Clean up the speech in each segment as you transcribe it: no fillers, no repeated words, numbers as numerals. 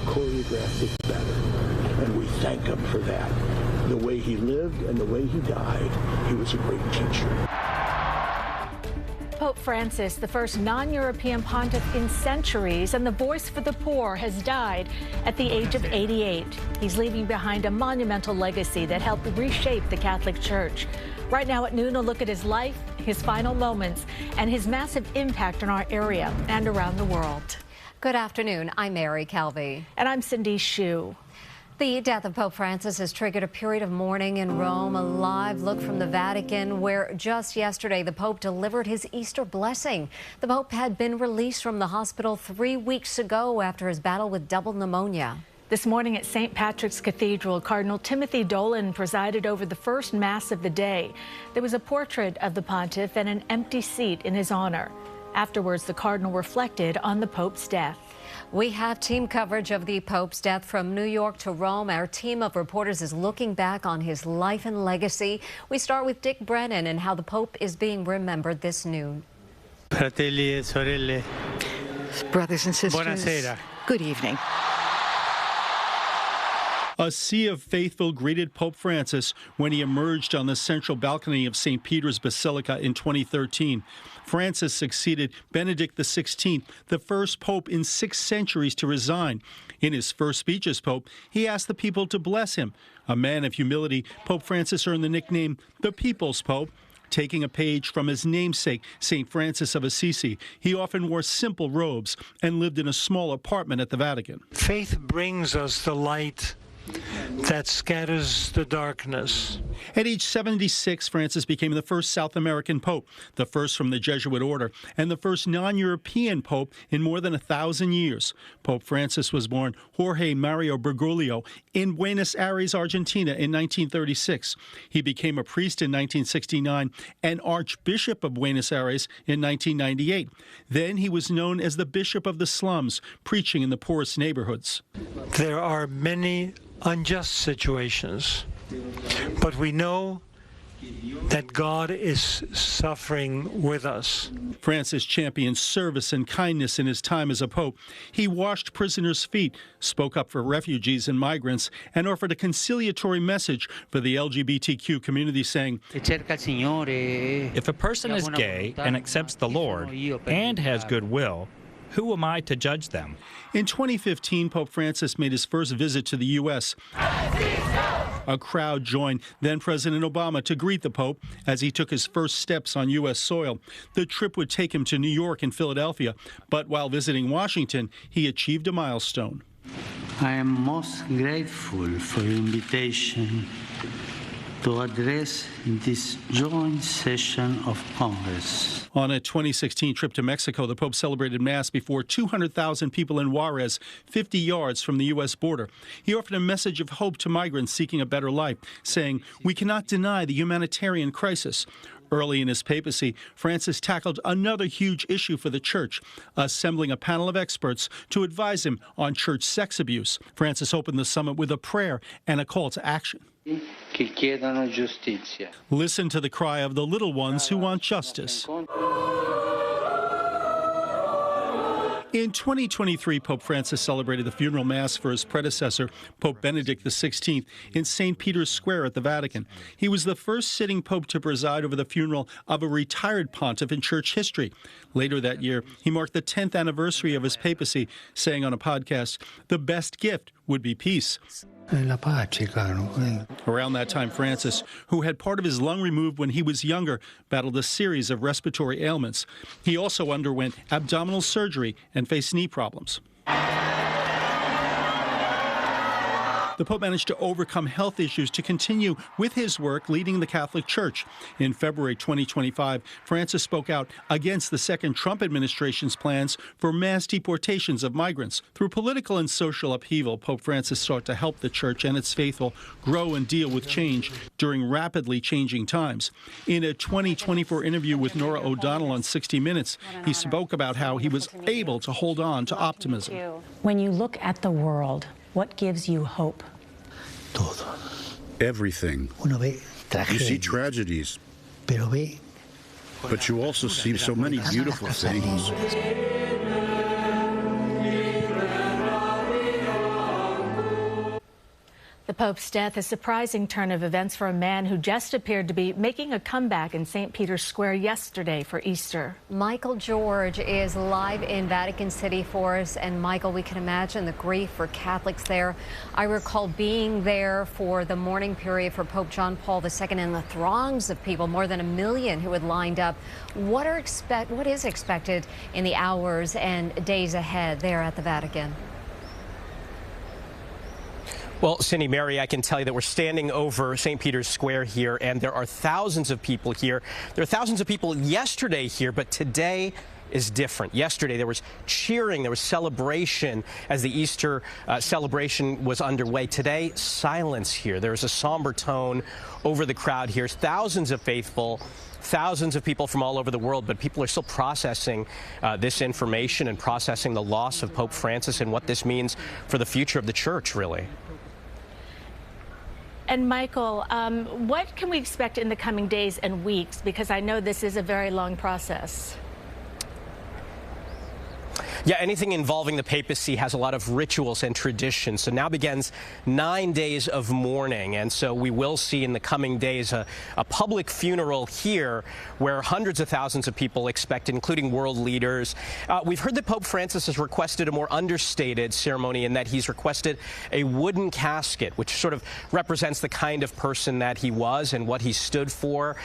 choreographed it better. And we thank him for that. The way he lived and the way he died, he was a great teacher. Pope Francis, the first non-European pontiff in centuries and the voice for the poor, has died at the age of 88. He's leaving behind a monumental legacy that helped reshape the Catholic Church. Right now at noon, a look at his life, his final moments, and his massive impact on our area and around the world. Good afternoon. I'm Mary Calvi. And I'm Cindy Hsu. The death of Pope Francis has triggered a period of mourning in Rome. A live look from the Vatican, where just yesterday the Pope delivered his Easter blessing. The Pope had been released from the hospital 3 weeks ago after his battle with double pneumonia. This morning at St. Patrick's Cathedral, Cardinal Timothy Dolan presided over the first Mass of the day. There was a portrait of the pontiff and an empty seat in his honor. Afterwards, the Cardinal reflected on the Pope's death. We have team coverage of the Pope's death from New York to Rome. Our team of reporters is looking back on his life and legacy. We start with Dick Brennan and how the Pope is being remembered this noon. Fratelli e sorelle. Brothers and sisters. Buonasera. Good evening. A sea of faithful greeted Pope Francis when he emerged on the central balcony of St. Peter's Basilica in 2013. Francis succeeded Benedict XVI, the first pope in 6 centuries to resign. In his first speech as pope, he asked the people to bless him. A man of humility, Pope Francis earned the nickname the People's Pope. Taking a page from his namesake, St. Francis of Assisi, he often wore simple robes and lived in a small apartment at the Vatican. Faith brings us the light that scatters the darkness. At age 76, Francis became the first South American pope, the first from the Jesuit order, and the first non-European pope in more than 1,000 years. Pope Francis was born Jorge Mario Bergoglio in Buenos Aires, Argentina in 1936. He became a priest in 1969 and Archbishop of Buenos Aires in 1998. Then he was known as the Bishop of the Slums, preaching in the poorest neighborhoods. There are many unjust situations, but we know that God is suffering with us. Francis championed service and kindness in his time as a pope. He washed prisoners' feet, spoke up for refugees and migrants, and offered a conciliatory message for the LGBTQ community, saying, "If a person is gay and accepts the Lord and has goodwill, who am I to judge them?" In 2015, Pope Francis made his first visit to the U.S. A crowd joined then-President Obama to greet the Pope as he took his first steps on U.S. soil. The trip would take him to New York and Philadelphia, but while visiting Washington, he achieved a milestone. I am most grateful for your invitation to address this joint session of Congress. On a 2016 trip to Mexico, the Pope celebrated Mass before 200,000 people in Juarez, 50 yards from the U.S. border. He offered a message of hope to migrants seeking a better life, saying, "We cannot deny the humanitarian crisis." Early in his papacy, Francis tackled another huge issue for the Church, assembling a panel of experts to advise him on church sex abuse. Francis opened the summit with a prayer and a call to action. Listen to the cry of the little ones who want justice. In 2023, Pope Francis celebrated the funeral mass for his predecessor, Pope Benedict XVI, in St. Peter's Square at the Vatican. He was the first sitting pope to preside over the funeral of a retired pontiff in church history. Later that year, he marked the 10th anniversary of his papacy, saying on a podcast, "The best gift would be peace." Around that time, Francis, who had part of his lung removed when he was younger, battled a series of respiratory ailments. He also underwent abdominal surgery and faced knee problems. The Pope managed to overcome health issues to continue with his work leading the Catholic Church. In February 2025, Francis spoke out against the second Trump administration's plans for mass deportations of migrants. Through political and social upheaval, Pope Francis sought to help the Church and its faithful grow and deal with change during rapidly changing times. In a 2024 interview with Nora O'Donnell on 60 Minutes, he spoke about how he was able to hold on to optimism. When you look at the world, what gives you hope? Everything. You see tragedies, but you also see so many beautiful things. Pope's death, a surprising turn of events for a man who just appeared to be making a comeback in St. Peter's Square yesterday for Easter. Michael George is live in Vatican City for us. And Michael, we can imagine the grief for Catholics there. I recall being there for the mourning period for Pope John Paul II and the throngs of people, more than 1 million who had lined up. What is expected in the hours and days ahead there at the Vatican? Well, Cindy, Mary, I can tell you that we're standing over St. Peter's Square here, and there are thousands of people here. There are thousands of people yesterday here, but today is different. Yesterday there was cheering, there was celebration as the Easter celebration was underway. Today, silence here. There's a somber tone over the crowd here. Thousands of faithful, thousands of people from all over the world, but people are still processing this information and processing the loss of Pope Francis and what this means for the future of the church, really. And Michael, what can we expect in the coming days and weeks? Because I know this is a very long process. Yeah, anything involving the papacy has a lot of rituals and traditions. So now begins 9 days of mourning. And so we will see in the coming days a public funeral here where hundreds of thousands of people expected, including world leaders. We've heard that Pope Francis has requested a more understated ceremony in that he's requested a wooden casket, which sort of represents the kind of person that he was and what he stood for.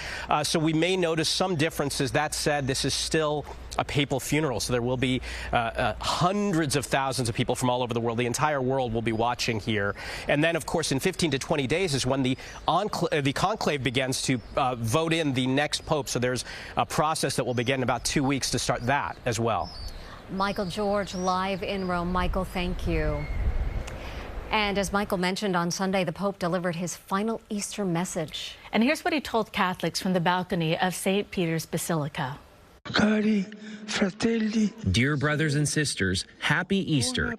So we may notice some differences. That said, this is still a papal funeral, so there will be hundreds of thousands of people from all over the world. The entire world will be watching here. And then, of course, in 15 to 20 days is when the conclave begins to vote in the next pope. So there's a process that will begin in about 2 weeks to start that as well. Michael George, live in Rome. Michael, thank you. And as Michael mentioned, on Sunday, the Pope delivered his final Easter message. And here's what he told Catholics from the balcony of St. Peter's Basilica. Cari fratelli, dear brothers and sisters, happy Easter.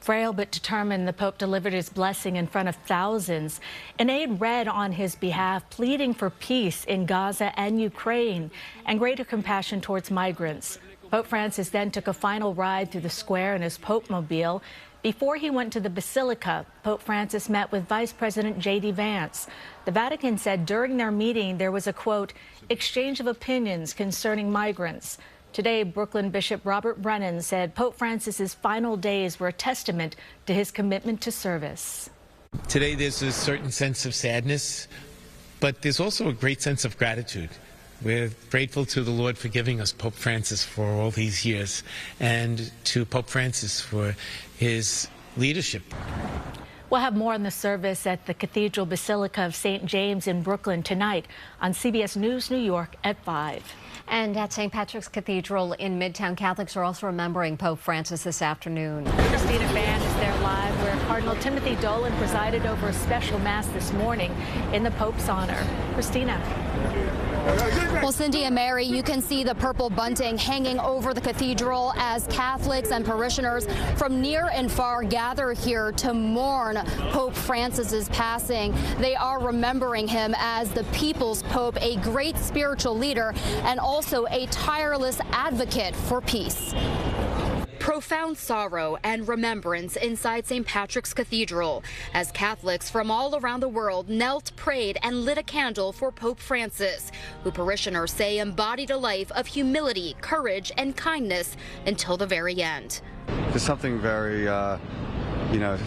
Frail but determined, the Pope delivered his blessing in front of thousands. An aide read on his behalf, pleading for peace in Gaza and Ukraine and greater compassion towards migrants. Pope Francis then took a final ride through the square in his Pope-mobile. Before he went to the Basilica, Pope Francis met with Vice President J.D. Vance. The Vatican said during their meeting there was a, quote, exchange of opinions concerning migrants. Today, Brooklyn Bishop Robert Brennan said Pope Francis's final days were a testament to his commitment to service. Today there's a certain sense of sadness, but there's also a great sense of gratitude. We're grateful to the Lord for giving us Pope Francis for all these years, and to Pope Francis for his leadership. We'll have more on the service at the Cathedral Basilica of St. James in Brooklyn tonight on CBS News New York at 5. And at St. Patrick's Cathedral in Midtown, Catholics are also remembering Pope Francis this afternoon. Christina Fan is there live, where Cardinal Timothy Dolan presided over a special mass this morning in the Pope's honor. Christina. Well, Cindy and Mary, you can see the purple bunting hanging over the cathedral as Catholics and parishioners from near and far gather here to mourn Pope Francis's passing. They are remembering him as the people's Pope, a great spiritual leader, and also a tireless advocate for peace. Profound sorrow and remembrance inside St. Patrick's Cathedral as Catholics from all around the world knelt, prayed, and lit a candle for Pope Francis, who parishioners say embodied a life of humility, courage, and kindness until the very end. There's something very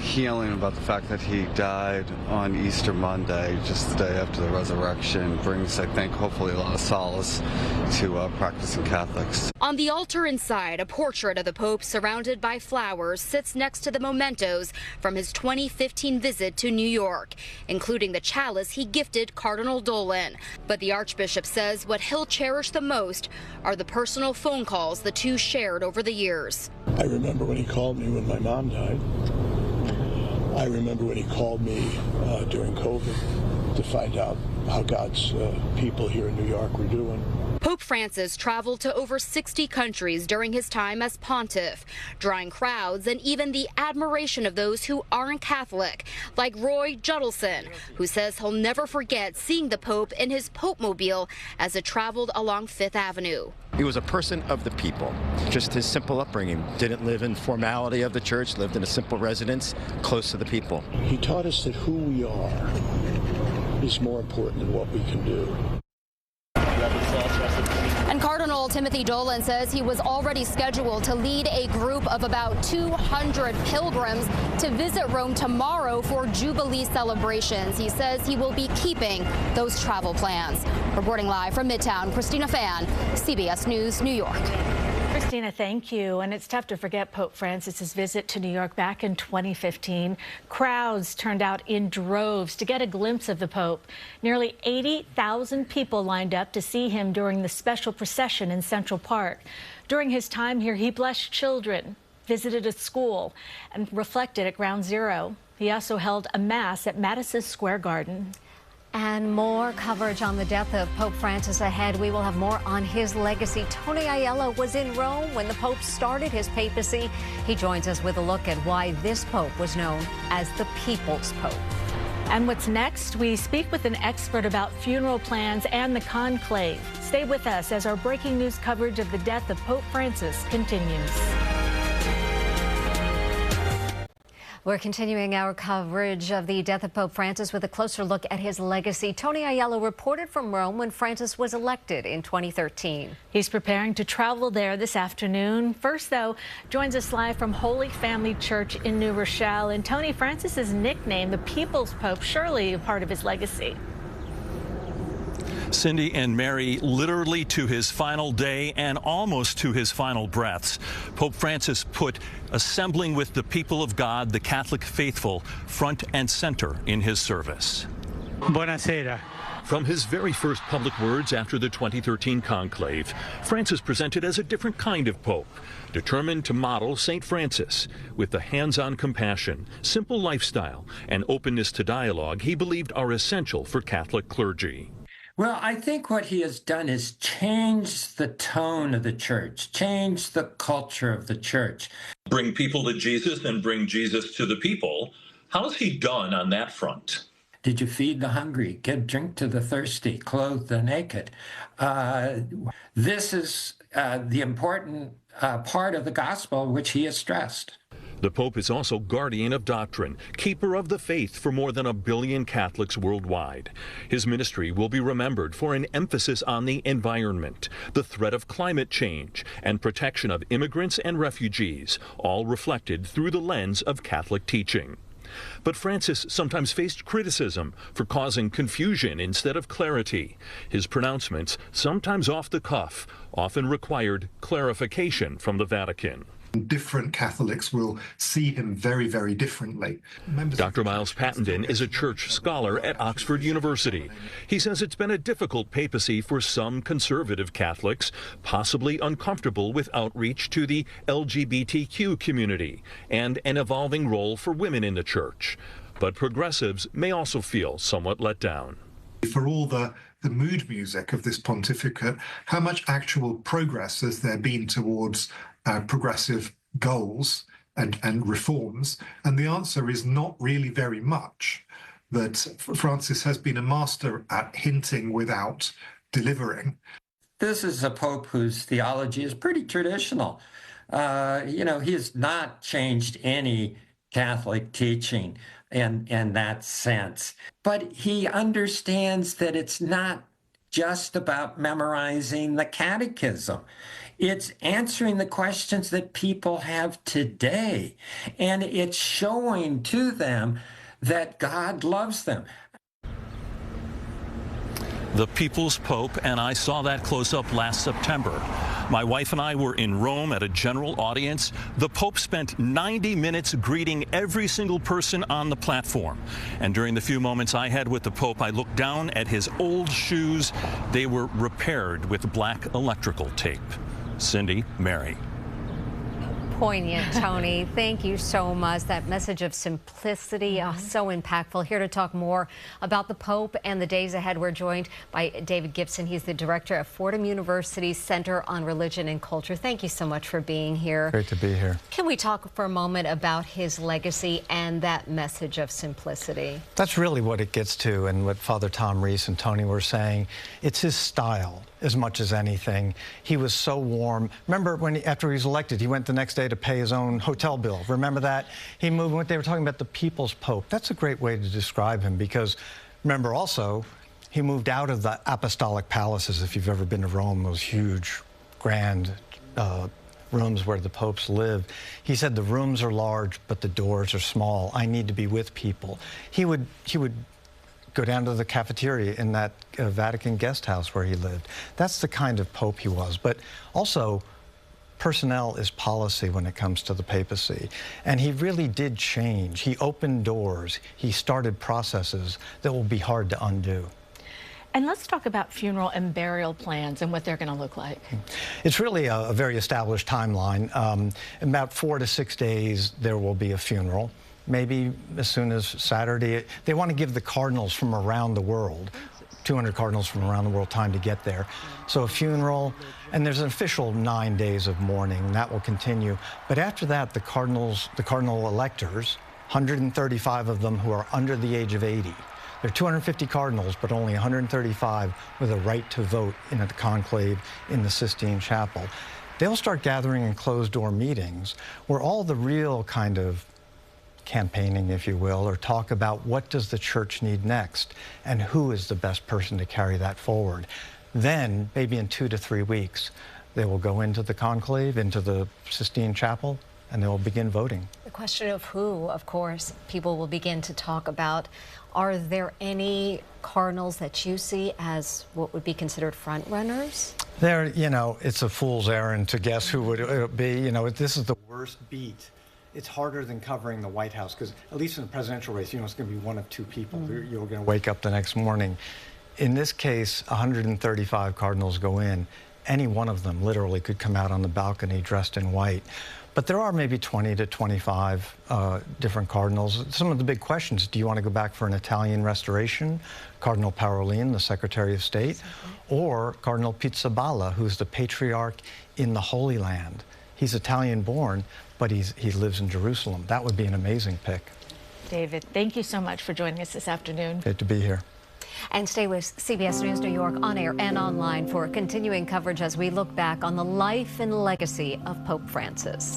healing about the fact that he died on Easter Monday, just the day after the resurrection, brings, I think, hopefully a lot of solace to practicing Catholics. On the altar inside, a portrait of the Pope surrounded by flowers sits next to the mementos from his 2015 visit to New York, including the chalice he gifted Cardinal Dolan. But the Archbishop says what he'll cherish the most are the personal phone calls the two shared over the years. I remember when he called me when my mom died. I remember when he called me during COVID to find out how God's people here in New York were doing. Pope Francis traveled to over 60 countries during his time as pontiff, drawing crowds and even the admiration of those who aren't Catholic, like Roy Judelson, who says he'll never forget seeing the Pope in his Pope-mobile as it traveled along Fifth Avenue. He was a person of the people. Just his simple upbringing. Didn't live in formality of the church, lived in a simple residence close to the people. He taught us that who we are is more important than what we can do. And Cardinal Timothy Dolan says he was already scheduled to lead a group of about 200 pilgrims to visit Rome tomorrow for Jubilee celebrations. He says he will be keeping those travel plans. Reporting live from Midtown, Christina Fan, CBS News, New York. Christina, thank you. And it's tough to forget Pope Francis's visit to New York back in 2015. Crowds turned out in droves to get a glimpse of the Pope. Nearly 80,000 people lined up to see him during the special procession in Central Park. During his time here, he blessed children, visited a school, and reflected at Ground Zero. He also held a mass at Madison Square Garden. And more coverage on the death of Pope Francis ahead. We will have more on his legacy. Tony Aiello was in Rome when the Pope started his papacy. He joins us with a look at why this Pope was known as the People's Pope. And what's next? We speak with an expert about funeral plans and the conclave. Stay with us as our breaking news coverage of the death of Pope Francis continues. We're continuing our coverage of the death of Pope Francis with a closer look at his legacy. Tony Aiello reported from Rome when Francis was elected in 2013. He's preparing to travel there this afternoon. First, though, joins us live from Holy Family Church in New Rochelle. And Tony, Francis's nickname, the People's Pope, surely a part of his legacy. Cindy and Mary, literally to his final day and almost to his final breaths, Pope Francis put assembling with the people of God, the Catholic faithful, front and center in his service. Buonasera. From his very first public words after the 2013 conclave, Francis presented as a different kind of pope, determined to model St. Francis with the hands-on compassion, simple lifestyle, and openness to dialogue he believed are essential for Catholic clergy. Well, I think what he has done is change the tone of the church, change the culture of the church. Bring people to Jesus and bring Jesus to the people. How has he done on that front? Did you feed the hungry, give drink to the thirsty, clothe the naked? This is the important part of the gospel which he has stressed. The Pope is also guardian of doctrine, keeper of the faith for more than 1 billion Catholics worldwide. His ministry will be remembered for an emphasis on the environment, the threat of climate change, and protection of immigrants and refugees, all reflected through the lens of Catholic teaching. But Francis sometimes faced criticism for causing confusion instead of clarity. His pronouncements, sometimes off the cuff, often required clarification from the Vatican. Different Catholics will see him very, very differently. Dr. Miles Pattenden is a church scholar at Oxford University. He says it's been a difficult papacy for some conservative Catholics, possibly uncomfortable with outreach to the LGBTQ community and an evolving role for women in the church. But progressives may also feel somewhat let down. For all the mood music of this pontificate, how much actual progress has there been towards progressive goals and reforms? And the answer is not really very much. That Francis has been a master at hinting without delivering. This is a pope whose theology is pretty traditional. He has not changed any Catholic teaching in that sense. But he understands that it's not just about memorizing the catechism. It's answering the questions that people have today, and it's showing to them that God loves them. The People's Pope, and I saw that close up last September. My wife and I were in Rome at a general audience. The Pope spent 90 minutes greeting every single person on the platform. And during the few moments I had with the Pope, I looked down at his old shoes. They were repaired with black electrical tape. Cindy, Mary. poignant, Tony. Thank you so much. That message of simplicity, so impactful. Here to talk more about the Pope and the days ahead, we're joined by David Gibson. He's the director of Fordham University's Center on Religion and Culture. Thank you so much for being here. Great to be here. Can we talk for a moment about his legacy and that message of simplicity? That's really what it gets to, and what Father Tom Reese and Tony were saying. It's his style as much as anything. He was so warm. Remember when after he was elected, he went the next day to pay his own hotel bill. Remember that? He moved, they were talking about the people's pope. That's a great way to describe him, because remember also, he moved out of the apostolic palaces. If you've ever been to Rome, those huge, grand rooms where the popes lived. He said, the rooms are large, but the doors are small. I need to be with people. He would go down to the cafeteria in that Vatican guest house where he lived. That's the kind of pope he was. But also, personnel is policy when it comes to the papacy. And he really did change. He opened doors. He started processes that will be hard to undo. And let's talk about funeral and burial plans and what they're going to look like. It's really a very established timeline. In about 4 to 6 days, there will be a funeral. Maybe as soon as Saturday. They want to give the cardinals from around the world, 200 cardinals from around the world, time to get there. So a funeral, and there's an official 9 days of mourning, and that will continue. But after that, the cardinal electors, 135 of them who are under the age of 80. There are 250 cardinals, but only 135 with a right to vote in a conclave in the Sistine Chapel. They'll start gathering in closed-door meetings where all the real kind of campaigning, if you will, or talk about what does the church need next and who is the best person to carry that forward. Then, maybe in 2 to 3 weeks, they will go into the conclave, into the Sistine Chapel, and they will begin voting. The question of who, of course, people will begin to talk about. Are there any cardinals that you see as what would be considered front runners? There, you know, it's a fool's errand to guess who would be. You know, this is the worst beat. It's harder than covering the White House, because at least in the presidential race, you know, it's going to be one of two people. You're going to wake up the next morning. In this case, 135 cardinals go in. Any one of them literally could come out on the balcony dressed in white. But there are maybe 20 to 25 different cardinals. Some of the big questions: do you want to go back for an Italian restoration, Cardinal Parolin, the Secretary of State, or Cardinal Pizzaballa, who's the patriarch in the Holy Land? He's Italian-born, but he lives in Jerusalem. That would be an amazing pick. David, thank you so much for joining us this afternoon. Great to be here. And stay with CBS News New York on air and online for continuing coverage as we look back on the life and legacy of Pope Francis.